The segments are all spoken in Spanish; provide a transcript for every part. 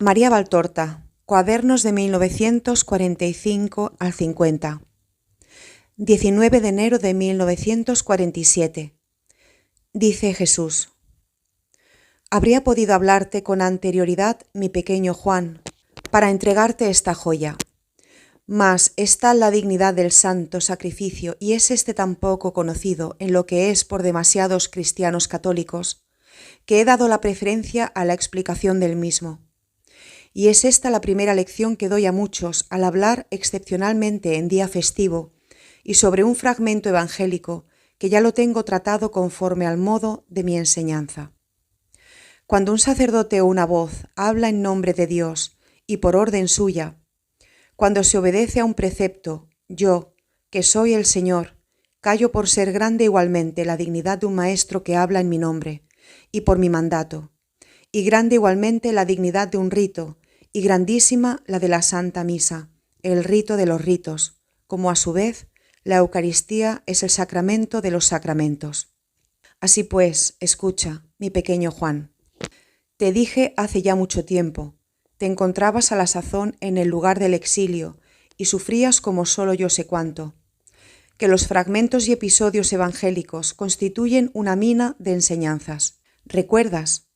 María Valtorta, Cuadernos de 1945 al 50. 19 de enero de 1947. Dice Jesús: habría podido hablarte con anterioridad, mi pequeño Juan, para entregarte esta joya. Mas es tal la dignidad del santo sacrificio y es este tan poco conocido en lo que es por demasiados cristianos católicos, que he dado la preferencia a la explicación del mismo. Y es esta la primera lección que doy a muchos al hablar excepcionalmente en día festivo y sobre un fragmento evangélico que ya lo tengo tratado conforme al modo de mi enseñanza. Cuando un sacerdote o una voz habla en nombre de Dios y por orden suya, cuando se obedece a un precepto, yo, que soy el Señor, callo por ser grande igualmente la dignidad de un maestro que habla en mi nombre y por mi mandato, y grande igualmente la dignidad de un rito, y grandísima la de la Santa Misa, el rito de los ritos, como a su vez la Eucaristía es el sacramento de los sacramentos. Así pues, escucha, mi pequeño Juan. Te dije hace ya mucho tiempo, te encontrabas a la sazón en el lugar del exilio y sufrías como solo yo sé cuánto, que los fragmentos y episodios evangélicos constituyen una mina de enseñanzas. ¿Recuerdas?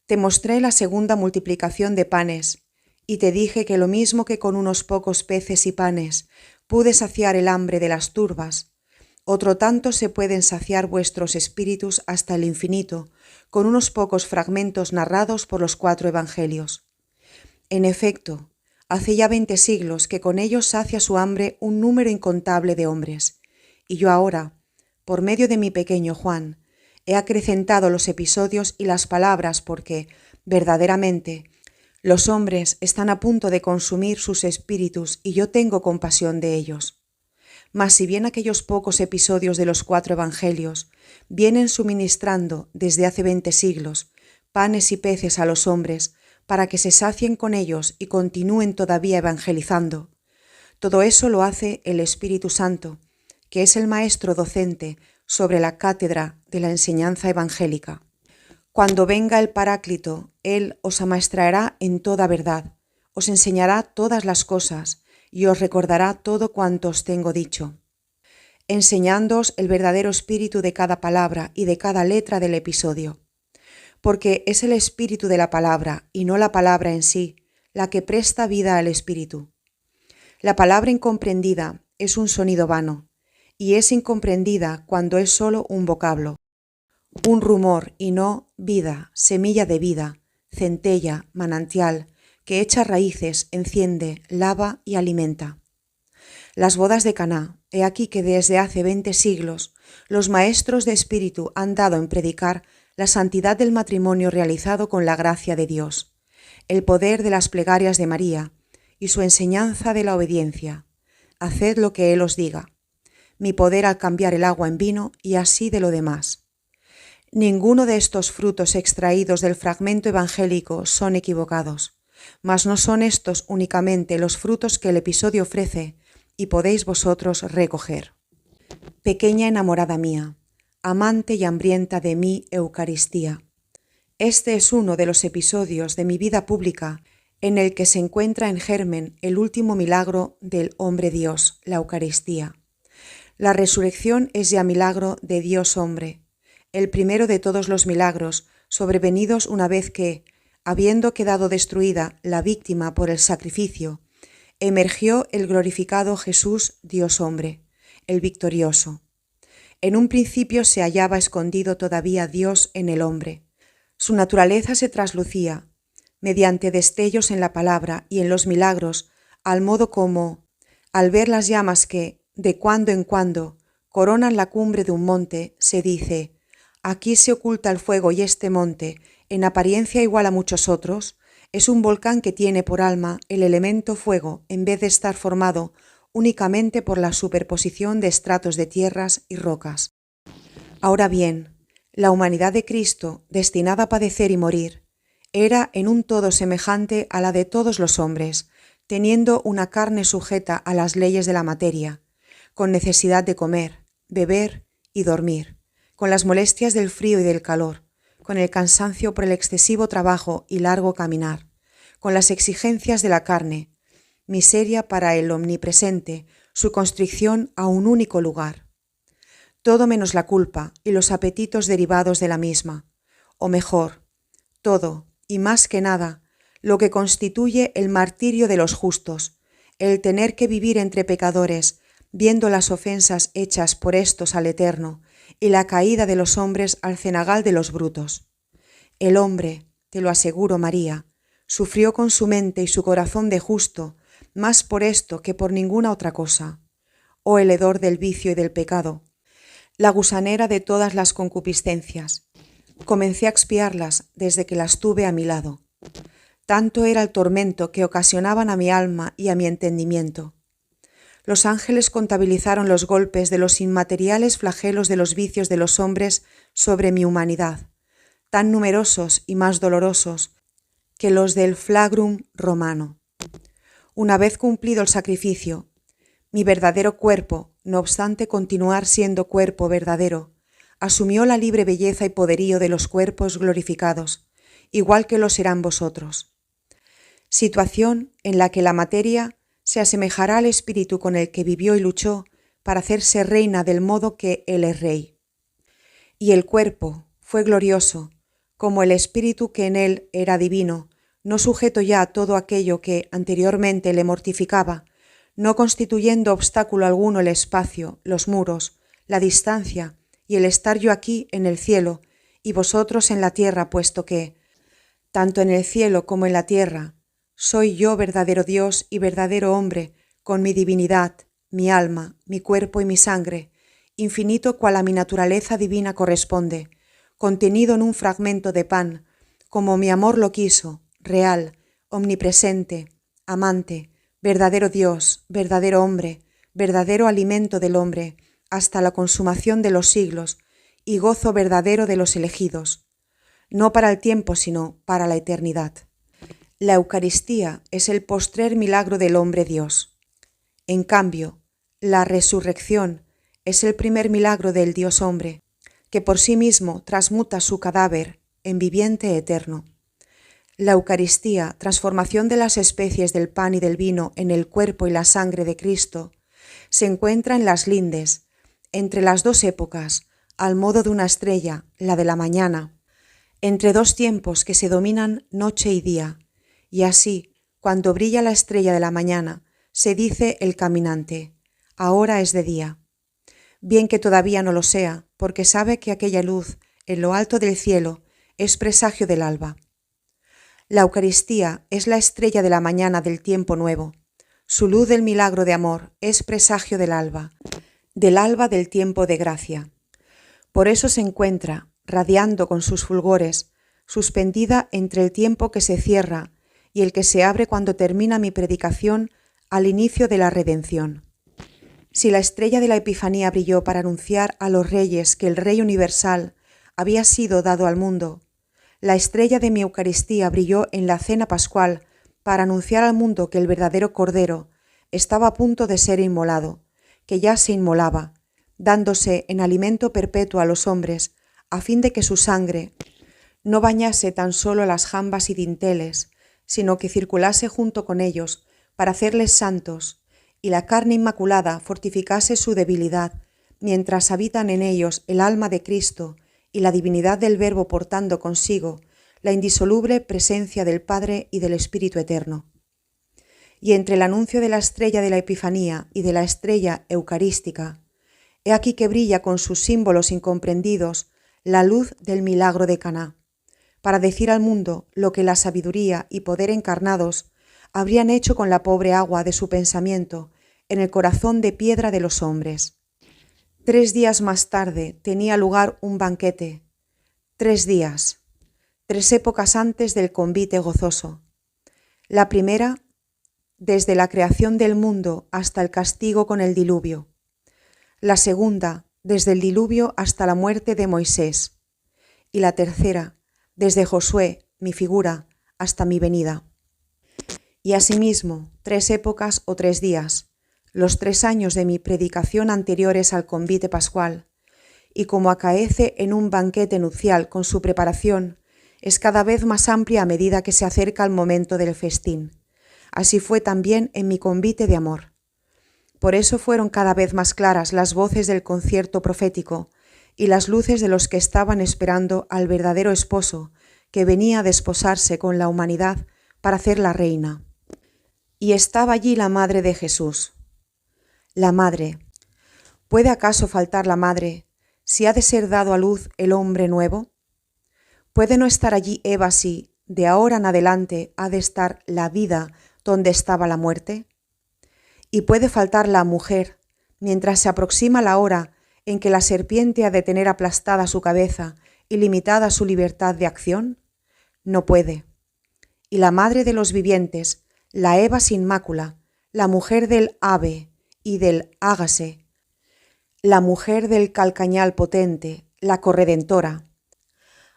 Te mostré la segunda multiplicación de panes, y te dije que lo mismo que con unos pocos peces y panes pude saciar el hambre de las turbas, otro tanto se pueden saciar vuestros espíritus hasta el infinito, con unos pocos fragmentos narrados por los 4 evangelios. En efecto, hace ya 20 siglos que con ellos sacia su hambre un número incontable de hombres, y yo ahora, por medio de mi pequeño Juan, he acrecentado los episodios y las palabras porque, verdaderamente, los hombres están a punto de consumir sus espíritus y yo tengo compasión de ellos. Mas si bien aquellos pocos episodios de los 4 evangelios vienen suministrando desde hace 20 siglos panes y peces a los hombres para que se sacien con ellos y continúen todavía evangelizando, todo eso lo hace el Espíritu Santo, que es el maestro docente sobre la cátedra de la enseñanza evangélica. Cuando venga el Paráclito, Él os amaestrará en toda verdad, os enseñará todas las cosas y os recordará todo cuanto os tengo dicho, enseñándoos el verdadero espíritu de cada palabra y de cada letra del episodio. Porque es el espíritu de la palabra y no la palabra en sí la que presta vida al espíritu. La palabra incomprendida es un sonido vano y es incomprendida cuando es solo un vocablo. Un rumor y no vida, semilla de vida, centella, manantial, que echa raíces, enciende, lava y alimenta. Las bodas de Caná, he aquí que desde hace 20 siglos los maestros de espíritu han dado en predicar la santidad del matrimonio realizado con la gracia de Dios, el poder de las plegarias de María y su enseñanza de la obediencia. Haced lo que Él os diga. Mi poder al cambiar el agua en vino y así de lo demás. Ninguno de estos frutos extraídos del fragmento evangélico son equivocados, mas no son estos únicamente los frutos que el episodio ofrece y podéis vosotros recoger. Pequeña enamorada mía, amante y hambrienta de mi Eucaristía. Este es uno de los episodios de mi vida pública en el que se encuentra en germen el último milagro del hombre Dios, la Eucaristía. La resurrección es ya milagro de Dios hombre, el primero de todos los milagros sobrevenidos una vez que, habiendo quedado destruida la víctima por el sacrificio, emergió el glorificado Jesús Dios hombre, el victorioso. En un principio se hallaba escondido todavía Dios en el hombre. Su naturaleza se traslucía, mediante destellos en la palabra y en los milagros, al modo como, al ver las llamas que, de cuando en cuando, coronan la cumbre de un monte, se dice: aquí se oculta el fuego y este monte, en apariencia igual a muchos otros, es un volcán que tiene por alma el elemento fuego en vez de estar formado únicamente por la superposición de estratos de tierras y rocas. Ahora bien, la humanidad de Cristo, destinada a padecer y morir, era en un todo semejante a la de todos los hombres, teniendo una carne sujeta a las leyes de la materia, con necesidad de comer, beber y dormir, con las molestias del frío y del calor, con el cansancio por el excesivo trabajo y largo caminar, con las exigencias de la carne, miseria para el omnipresente, su constricción a un único lugar. Todo menos la culpa y los apetitos derivados de la misma, o mejor, todo, y más que nada, lo que constituye el martirio de los justos, el tener que vivir entre pecadores, viendo las ofensas hechas por éstos al Eterno y la caída de los hombres al cenagal de los brutos. El hombre, te lo aseguro, María, sufrió con su mente y su corazón de justo, más por esto que por ninguna otra cosa. Oh el hedor del vicio y del pecado, la gusanera de todas las concupiscencias. Comencé a expiarlas desde que las tuve a mi lado. Tanto era el tormento que ocasionaban a mi alma y a mi entendimiento. Los ángeles contabilizaron los golpes de los inmateriales flagelos de los vicios de los hombres sobre mi humanidad, tan numerosos y más dolorosos que los del flagrum romano. Una vez cumplido el sacrificio, mi verdadero cuerpo, no obstante continuar siendo cuerpo verdadero, asumió la libre belleza y poderío de los cuerpos glorificados, igual que lo serán vosotros. Situación en la que la materia se asemejará al espíritu con el que vivió y luchó para hacerse reina del modo que él es rey. Y el cuerpo fue glorioso, como el espíritu que en él era divino, no sujeto ya a todo aquello que anteriormente le mortificaba, no constituyendo obstáculo alguno el espacio, los muros, la distancia y el estar yo aquí en el cielo y vosotros en la tierra, puesto que, tanto en el cielo como en la tierra, soy yo verdadero Dios y verdadero hombre, con mi divinidad, mi alma, mi cuerpo y mi sangre, infinito cual a mi naturaleza divina corresponde, contenido en un fragmento de pan, como mi amor lo quiso, real, omnipresente, amante, verdadero Dios, verdadero hombre, verdadero alimento del hombre, hasta la consumación de los siglos, y gozo verdadero de los elegidos, no para el tiempo, sino para la eternidad. La Eucaristía es el postrer milagro del hombre Dios. En cambio, la resurrección es el primer milagro del Dios hombre, que por sí mismo transmuta su cadáver en viviente eterno. La Eucaristía, transformación de las especies del pan y del vino en el cuerpo y la sangre de Cristo, se encuentra en las lindes, entre las dos épocas, al modo de una estrella, la de la mañana, entre dos tiempos que se dominan noche y día, y así, cuando brilla la estrella de la mañana, se dice el caminante, ahora es de día. Bien que todavía no lo sea, porque sabe que aquella luz, en lo alto del cielo, es presagio del alba. La Eucaristía es la estrella de la mañana del tiempo nuevo. Su luz del milagro de amor es presagio del alba del tiempo de gracia. Por eso se encuentra, radiando con sus fulgores, suspendida entre el tiempo que se cierra y el que se abre cuando termina mi predicación al inicio de la redención. Si la estrella de la Epifanía brilló para anunciar a los reyes que el Rey universal había sido dado al mundo, la estrella de mi Eucaristía brilló en la cena pascual para anunciar al mundo que el verdadero Cordero estaba a punto de ser inmolado, que ya se inmolaba, dándose en alimento perpetuo a los hombres, a fin de que su sangre no bañase tan solo las jambas y dinteles, sino que circulase junto con ellos para hacerles santos, y la carne inmaculada fortificase su debilidad, mientras habitan en ellos el alma de Cristo y la divinidad del Verbo portando consigo la indisoluble presencia del Padre y del Espíritu Eterno. Y entre el anuncio de la estrella de la Epifanía y de la estrella eucarística, he aquí que brilla con sus símbolos incomprendidos la luz del milagro de Caná, para decir al mundo lo que la sabiduría y poder encarnados habrían hecho con la pobre agua de su pensamiento en el corazón de piedra de los hombres. 3 días más tarde tenía lugar un banquete. 3 días, 3 épocas antes del convite gozoso. La primera, desde la creación del mundo hasta el castigo con el diluvio. La segunda, desde el diluvio hasta la muerte de Moisés. Y la tercera, desde Josué, mi figura, hasta mi venida. Y asimismo, 3 épocas o 3 días, los 3 años de mi predicación anteriores al convite pascual, y como acaece en un banquete nupcial con su preparación, es cada vez más amplia a medida que se acerca el momento del festín. Así fue también en mi convite de amor. Por eso fueron cada vez más claras las voces del concierto profético y las luces de los que estaban esperando al verdadero esposo que venía a desposarse con la humanidad para hacerla reina. Y estaba allí la madre de Jesús. La madre. ¿Puede acaso faltar la madre si ha de ser dado a luz el hombre nuevo? ¿Puede no estar allí Eva si, de ahora en adelante, ha de estar la vida donde estaba la muerte? ¿Y puede faltar la mujer mientras se aproxima la hora en que la serpiente ha de tener aplastada su cabeza y limitada su libertad de acción? No puede. Y la madre de los vivientes, la Eva sin mácula, la mujer del ave y del hágase, la mujer del calcañal potente, la corredentora,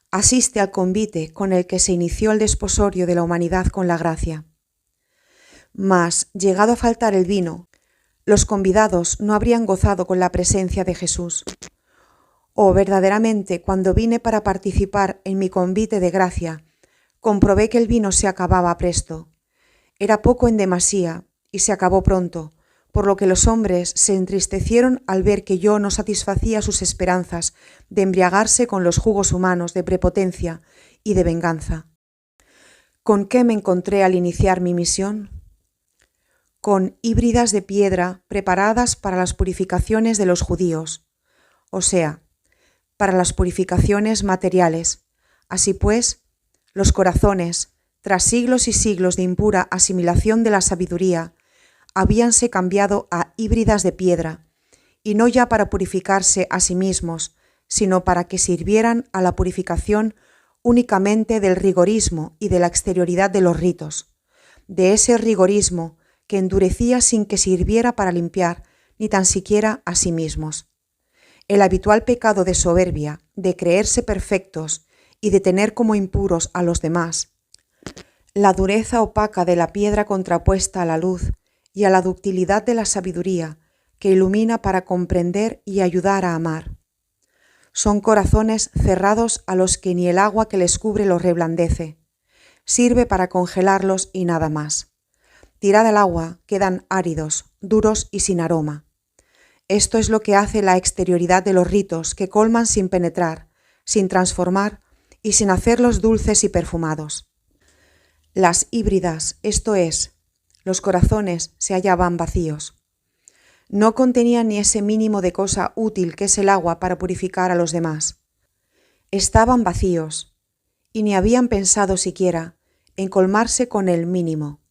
asiste al convite con el que se inició el desposorio de la humanidad con la gracia. Mas, llegado a faltar el vino, los convidados no habrían gozado con la presencia de Jesús. Oh, verdaderamente, cuando vine para participar en mi convite de gracia, comprobé que el vino se acababa presto. Era poco en demasía y se acabó pronto, por lo que los hombres se entristecieron al ver que yo no satisfacía sus esperanzas de embriagarse con los jugos humanos de prepotencia y de venganza. ¿Con qué me encontré al iniciar mi misión? Con híbridas de piedra preparadas para las purificaciones de los judíos, o sea, para las purificaciones materiales. Así pues, los corazones, tras siglos y siglos de impura asimilación de la sabiduría, habíanse cambiado a híbridas de piedra, y no ya para purificarse a sí mismos, sino para que sirvieran a la purificación únicamente del rigorismo y de la exterioridad de los ritos, de ese rigorismo que endurecía sin que sirviera para limpiar ni tan siquiera a sí mismos. El habitual pecado de soberbia, de creerse perfectos y de tener como impuros a los demás, la dureza opaca de la piedra contrapuesta a la luz y a la ductilidad de la sabiduría que ilumina para comprender y ayudar a amar. Son corazones cerrados a los que ni el agua que les cubre los reblandece. Sirve para congelarlos y nada más. Tirada el agua, quedan áridos, duros y sin aroma. Esto es lo que hace la exterioridad de los ritos que colman sin penetrar, sin transformar y sin hacerlos dulces y perfumados. Las híbridas, esto es, los corazones, se hallaban vacíos. No contenían ni ese mínimo de cosa útil que es el agua para purificar a los demás. Estaban vacíos y ni habían pensado siquiera en colmarse con el mínimo.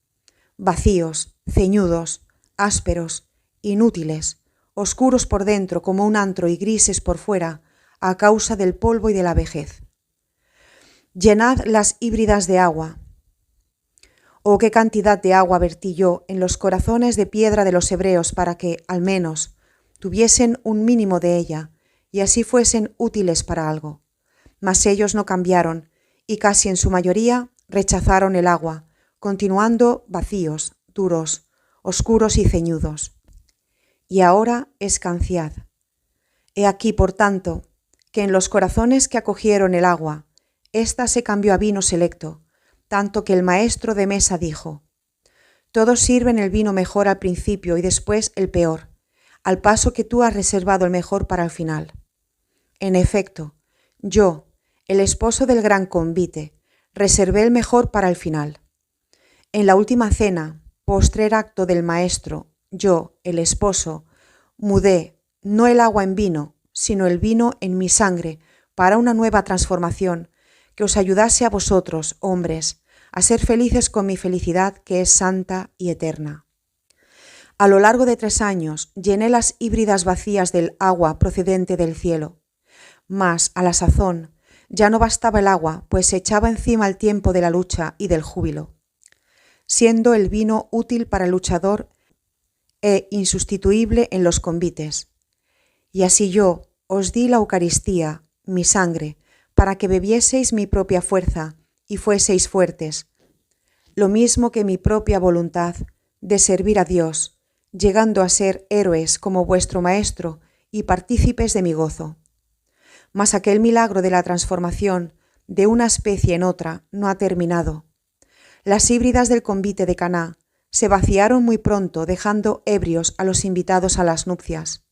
Vacíos, ceñudos, ásperos, inútiles, oscuros por dentro como un antro y grises por fuera a causa del polvo y de la vejez. Llenad las híbridas de agua. Oh, qué cantidad de agua vertí yo en los corazones de piedra de los hebreos para que, al menos, tuviesen un mínimo de ella y así fuesen útiles para algo. Mas ellos no cambiaron y casi en su mayoría rechazaron el agua, continuando vacíos, duros, oscuros y ceñudos. Y ahora escanciad. He aquí, por tanto, que en los corazones que acogieron el agua, ésta se cambió a vino selecto, tanto que el maestro de mesa dijo: todos sirven el vino mejor al principio y después el peor, al paso que tú has reservado el mejor para el final. En efecto, yo, el esposo del gran convite, reservé el mejor para el final. En la última cena, postrer acto del maestro, yo, el esposo, mudé no el agua en vino, sino el vino en mi sangre para una nueva transformación que os ayudase a vosotros, hombres, a ser felices con mi felicidad que es santa y eterna. A lo largo de 3 años llené las híbridas vacías del agua procedente del cielo, mas a la sazón ya no bastaba el agua, pues se echaba encima el tiempo de la lucha y del júbilo, siendo el vino útil para el luchador e insustituible en los convites. Y así yo os di la Eucaristía, mi sangre, para que bebieseis mi propia fuerza y fueseis fuertes, lo mismo que mi propia voluntad de servir a Dios, llegando a ser héroes como vuestro Maestro y partícipes de mi gozo. Mas aquel milagro de la transformación de una especie en otra no ha terminado. Las híbridas del convite de Caná se vaciaron muy pronto, dejando ebrios a los invitados a las nupcias.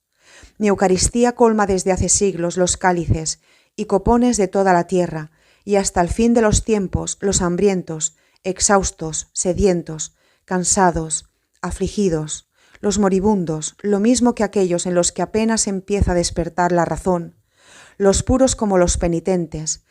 Mi Eucaristía colma desde hace siglos los cálices y copones de toda la tierra, y hasta el fin de los tiempos los hambrientos, exhaustos, sedientos, cansados, afligidos, los moribundos, lo mismo que aquellos en los que apenas empieza a despertar la razón, los puros como los penitentes,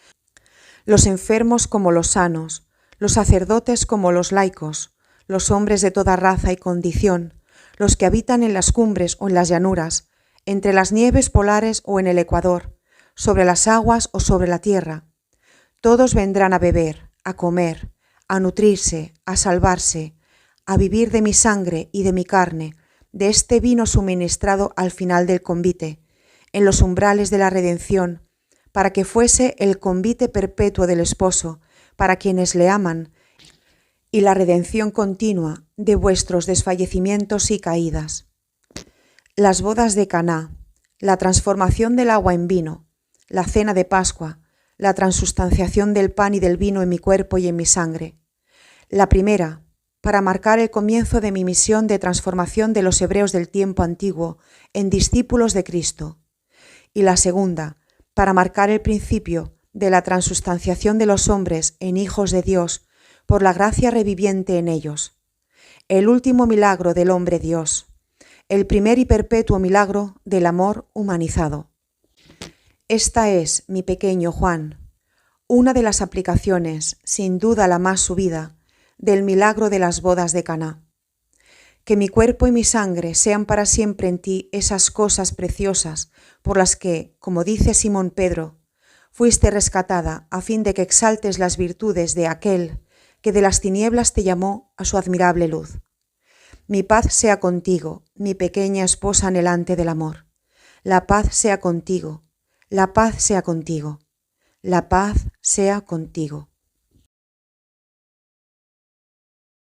los enfermos como los sanos, los sacerdotes como los laicos, los hombres de toda raza y condición, los que habitan en las cumbres o en las llanuras, entre las nieves polares o en el Ecuador, sobre las aguas o sobre la tierra. Todos vendrán a beber, a comer, a nutrirse, a salvarse, a vivir de mi sangre y de mi carne, de este vino suministrado al final del convite, en los umbrales de la redención, para que fuese el convite perpetuo del esposo, para quienes le aman, y la redención continua de vuestros desfallecimientos y caídas. Las bodas de Caná, la transformación del agua en vino, la cena de Pascua, la transustanciación del pan y del vino en mi cuerpo y en mi sangre. La primera, para marcar el comienzo de mi misión de transformación de los hebreos del tiempo antiguo en discípulos de Cristo. Y la segunda, para marcar el principio de la transustanciación de los hombres en hijos de Dios por la gracia reviviente en ellos. El último milagro del hombre Dios, el primer y perpetuo milagro del amor humanizado. Esta es, mi pequeño Juan, una de las aplicaciones, sin duda la más subida, del milagro de las bodas de Caná. Que mi cuerpo y mi sangre sean para siempre en ti esas cosas preciosas por las que, como dice Simón Pedro, fuiste rescatada a fin de que exaltes las virtudes de aquel que de las tinieblas te llamó a su admirable luz. Mi paz sea contigo, mi pequeña esposa anhelante del amor. La paz sea contigo, la paz sea contigo, la paz sea contigo.